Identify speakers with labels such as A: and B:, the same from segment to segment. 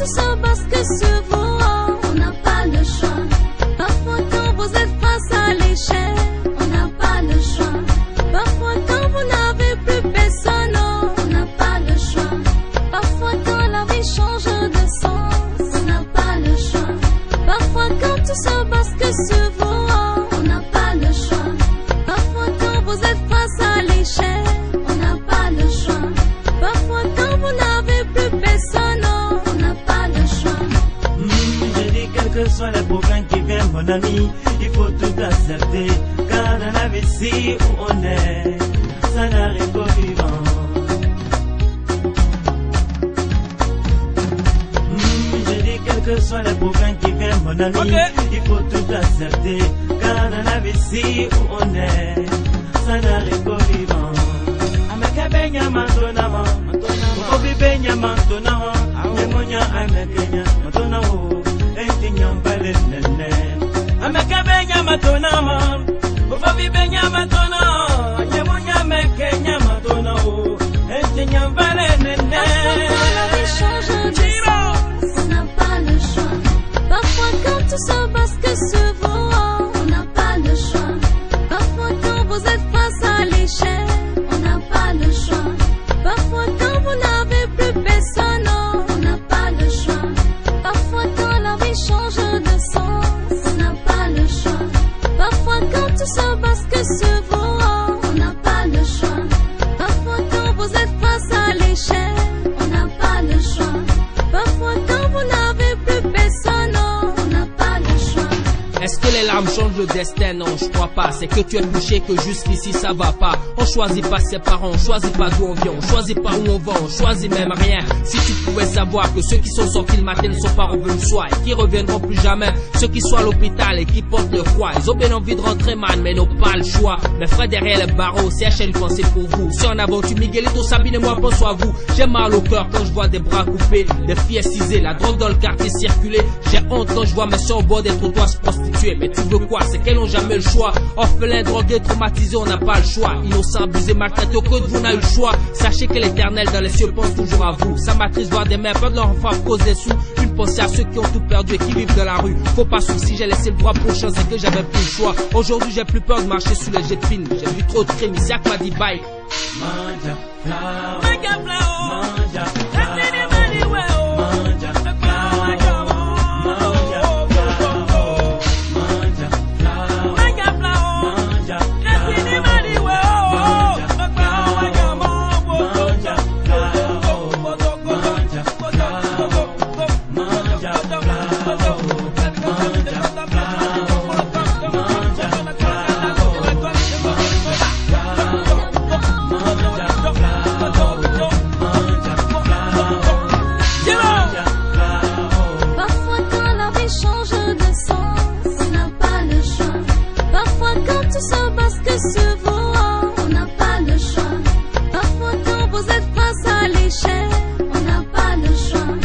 A: tout se bascule sur vous, on n'a pas le choix. Parfois quand vous êtes face à l'échec, on n'a pas le choix. Parfois quand vous n'avez plus personne, on n'a pas le choix. Parfois quand la vie change de sens, on n'a pas le choix. Parfois quand tout se bascule sur vous, on n'a pas le choix. Parfois quand vous êtes face à l'échec, on n'a pas le choix. Parfois quand vous n'avez plus personne, on n'a pas le choix.
B: Je dis quel que soit le problème qui vient, mon ami, il faut tout accepter. Car dans la vie, si où on est, ça n'arrive qu'au vivant. Je dis quel que soit le problème qui vient, mon ami, il faut tout accepter. Car dans la vie, si où on est, ça n'arrive qu'au vivant. Ameka benya mantonama, obi benya mantonama, nyemonya amekenya mantonama, entinya mbale nene. Ameka benya mantonama, obi benya mantonama, nyemonya amekenya mantonama, entinya mbale nene.
A: La vie change de sens, on n'a pas le choix. Parfois quand tout se bascule sur vous, on n'a pas le choix. Parfois quand vous êtes face à l'échec, on n'a pas le choix. Parfois quand vous n'avez plus personne, on n'a pas le choix. Parfois quand la vie change de sens, on n'a pas le choix. Parfois quand tout se bascule sur vous, on n'a pas le choix. Parfois quand vous êtes face à l'échec, on n'a pas le choix. Parfois quand vous n'avez plus personne, on n'a pas le choix.
C: Est-ce que les larmes changent le destin? Non, je crois pas. C'est que tu es touché, que jusqu'ici ça va pas. On choisit pas ses parents, on choisit pas d'où on vient, on choisit pas où on va, on choisit même rien. Si tu pouvais savoir que ceux qui sont sortis le matin ne sont pas revenus le soir et qui reviendront plus jamais, ceux qui sont à l'hôpital et qui portent le froid, ils ont bien envie de rentrer man, mais n'ont pas le choix. Mes frères derrière les barreaux, CHL pensez pour vous. Si en avant tu Miguelito, Sabine et moi pensons à vous. J'ai mal au cœur quand je vois des bras coupés, des filles excisées, la drogue dans le quartier circuler. J'ai honte quand je vois mes soeurs au bord des trottoirs se prostituer. Mais tu veux quoi? C'est qu'elles n'ont jamais le choix. Orphelins, drogués, traumatisés, on n'a pas le choix. Innocents, abusés, maltraités, au code, vous n'avez eu le choix. Sachez que l'éternel dans les cieux pense toujours à vous. Ça m'attriste voir des mères perdre leur enfant à cause des sous. Une pensée à ceux qui ont tout perdu et qui vivent dans la rue. Faut pas soucier, j'ai laissé le droit pour chance et que j'avais plus le choix. Aujourd'hui, j'ai plus peur de marcher sous les jets de films. J'ai vu trop de crimes, ici m'a dit bye.
B: Manja flower,
C: Manja flower,
B: manja flower,
C: manja
A: tout se bascule sur vous, on n'a pas le choix. Parfois quand vous êtes face à l'échec, on n'a pas le choix.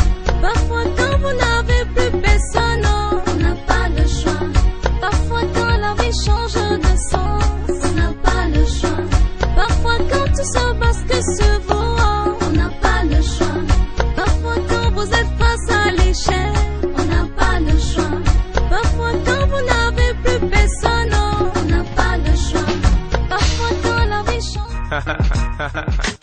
A: Parfois quand vous n'avez plus personne, on n'a pas le choix. Parfois quand la vie change de sens, on n'a pas le choix. Parfois quand tout se bascule sur vous, on n'a pas le choix. Parfois quand vous êtes face à l'échec, on n'a pas le choix. Parfois quand vous n'avez plus personne, on n'a pas le choix. Parfois quand la vie change.